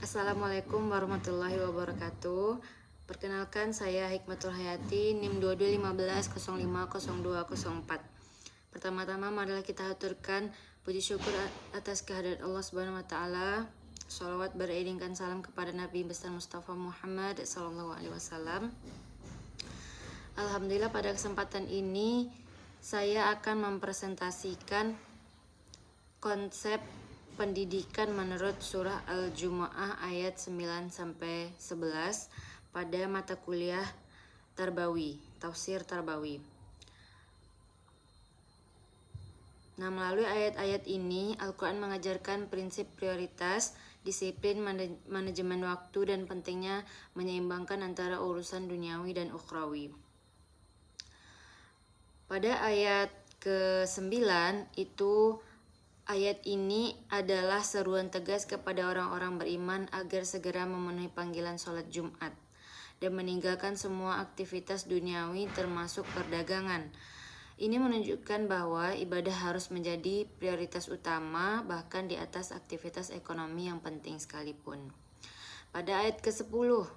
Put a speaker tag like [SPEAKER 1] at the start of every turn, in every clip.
[SPEAKER 1] Assalamualaikum warahmatullahi wabarakatuh. Perkenalkan, saya Hikmatul Hayati, NIM 2215050204. Pertama-tama marilah kita haturkan puji syukur atas kehadirat Allah Subhanahu wa taala. Shalawat beriringkan salam kepada Nabi besar Mustafa Muhammad sallallahu alaihi wasallam. Alhamdulillah, pada kesempatan ini saya akan mempresentasikan konsep pendidikan menurut surah Al-Jumu'ah ayat 9-11 pada mata kuliah Tarbawi, Tafsir Tarbawi. Nah, melalui ayat-ayat ini Al-Quran mengajarkan prinsip prioritas, disiplin, manajemen waktu, dan pentingnya menyeimbangkan antara urusan duniawi dan ukhrawi. Pada ayat ke-9 itu, ayat ini adalah seruan tegas kepada orang-orang beriman agar segera memenuhi panggilan sholat Jumat dan meninggalkan semua aktivitas duniawi termasuk perdagangan. Ini menunjukkan bahwa ibadah harus menjadi prioritas utama bahkan di atas aktivitas ekonomi yang penting sekalipun. Pada ayat ke-10,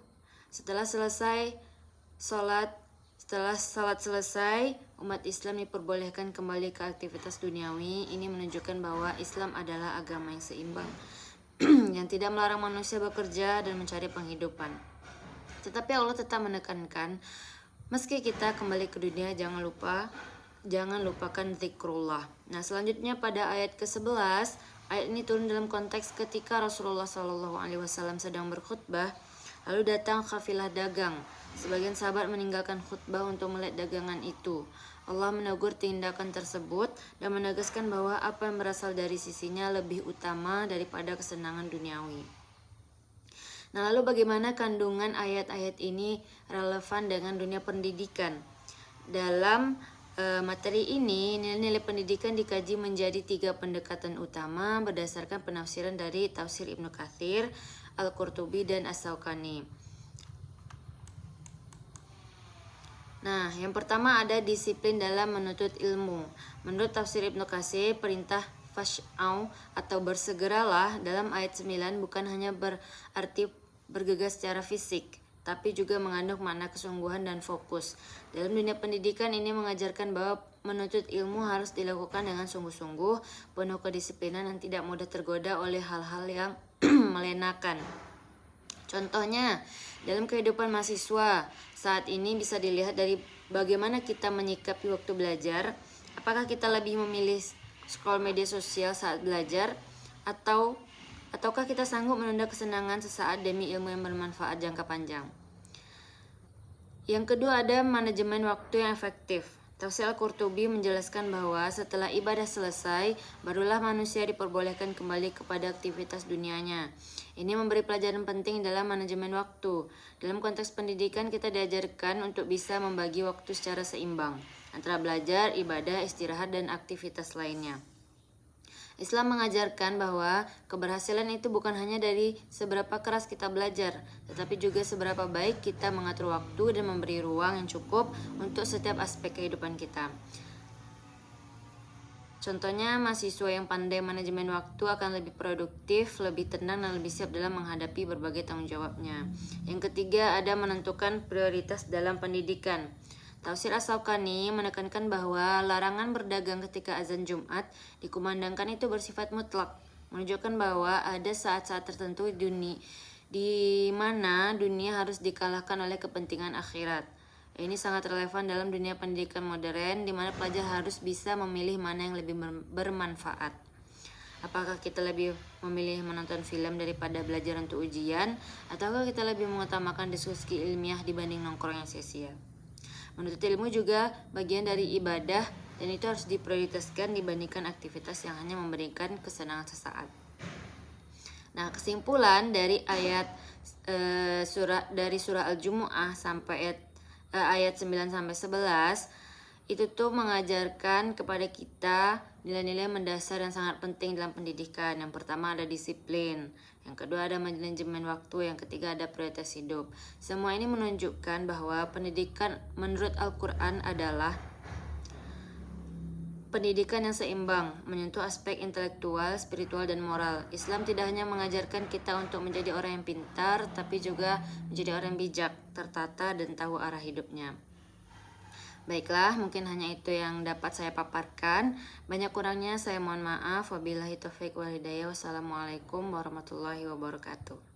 [SPEAKER 1] setelah salat selesai, umat Islam diperbolehkan kembali ke aktivitas duniawi. Ini menunjukkan bahwa Islam adalah agama yang seimbang, yang tidak melarang manusia bekerja dan mencari penghidupan. Tetapi Allah tetap menekankan, meski kita kembali ke dunia, jangan lupakan zikrullah. Nah, selanjutnya pada ayat ke-11, ayat ini turun dalam konteks ketika Rasulullah SAW sedang berkhutbah, lalu datang kafilah dagang. Sebagian sahabat meninggalkan khutbah untuk melihat dagangan itu. Allah menegur tindakan tersebut dan menegaskan bahwa apa yang berasal dari sisinya lebih utama daripada kesenangan duniawi. Nah, lalu bagaimana kandungan ayat-ayat ini relevan dengan dunia pendidikan? Dalam materi ini, nilai-nilai pendidikan dikaji menjadi 3 pendekatan utama berdasarkan penafsiran dari tafsir Ibnu Katsir, Al-Qurtubi, dan As-Syaukani. Nah, yang pertama ada disiplin dalam menuntut ilmu. Menurut tafsir Ibnu Katsir, perintah fash'au atau bersegeralah dalam ayat 9 bukan hanya berarti bergegas secara fisik, tapi juga mengandung makna kesungguhan dan fokus. Dalam dunia pendidikan ini mengajarkan bahwa menuntut ilmu harus dilakukan dengan sungguh-sungguh, penuh kedisiplinan dan tidak mudah tergoda oleh hal-hal yang melenakan. Contohnya, dalam kehidupan mahasiswa saat ini bisa dilihat dari bagaimana kita menyikapi waktu belajar. Apakah kita lebih memilih scroll media sosial saat belajar ataukah kita sanggup menunda kesenangan sesaat demi ilmu yang bermanfaat jangka panjang? Yang kedua ada manajemen waktu yang efektif. Tafsir Al-Qurtubi menjelaskan bahwa setelah ibadah selesai, barulah manusia diperbolehkan kembali kepada aktivitas dunianya. Ini memberi pelajaran penting dalam manajemen waktu. Dalam konteks pendidikan, kita diajarkan untuk bisa membagi waktu secara seimbang antara belajar, ibadah, istirahat, dan aktivitas lainnya. Islam mengajarkan bahwa keberhasilan itu bukan hanya dari seberapa keras kita belajar, tetapi juga seberapa baik kita mengatur waktu dan memberi ruang yang cukup untuk setiap aspek kehidupan kita. Contohnya, mahasiswa yang pandai manajemen waktu akan lebih produktif, lebih tenang, dan lebih siap dalam menghadapi berbagai tanggung jawabnya. Yang ketiga ada menentukan prioritas dalam pendidikan. Tafsir As-Syaukani menekankan bahwa larangan berdagang ketika azan Jumat dikumandangkan itu bersifat mutlak, menunjukkan bahwa ada saat-saat tertentu di mana dunia harus dikalahkan oleh kepentingan akhirat. Ini sangat relevan dalam dunia pendidikan modern, di mana pelajar harus bisa memilih mana yang lebih bermanfaat. Apakah kita lebih memilih menonton film daripada belajar untuk ujian, ataukah kita lebih mengutamakan diskusi ilmiah dibanding nongkrong yang sia-sia? Menuntut ilmu juga bagian dari ibadah dan itu harus diprioritaskan dibandingkan aktivitas yang hanya memberikan kesenangan sesaat. Nah, kesimpulan dari ayat surah Al-Jumu'ah sampai ayat 9-11 itu tuh mengajarkan kepada kita nilai-nilai mendasar yang sangat penting dalam pendidikan. Yang pertama ada disiplin, yang kedua ada manajemen waktu, yang ketiga ada prioritas hidup. Semua ini menunjukkan bahwa pendidikan menurut Al-Quran adalah pendidikan yang seimbang, menyentuh aspek intelektual, spiritual, dan moral. Islam tidak hanya mengajarkan kita untuk menjadi orang yang pintar, tapi juga menjadi orang yang bijak, tertata, dan tahu arah hidupnya. Baiklah, mungkin hanya itu yang dapat saya paparkan. Banyak kurangnya saya mohon maaf. Wabillahi taufiq wal hidayah. Wassalamualaikum warahmatullahi wabarakatuh.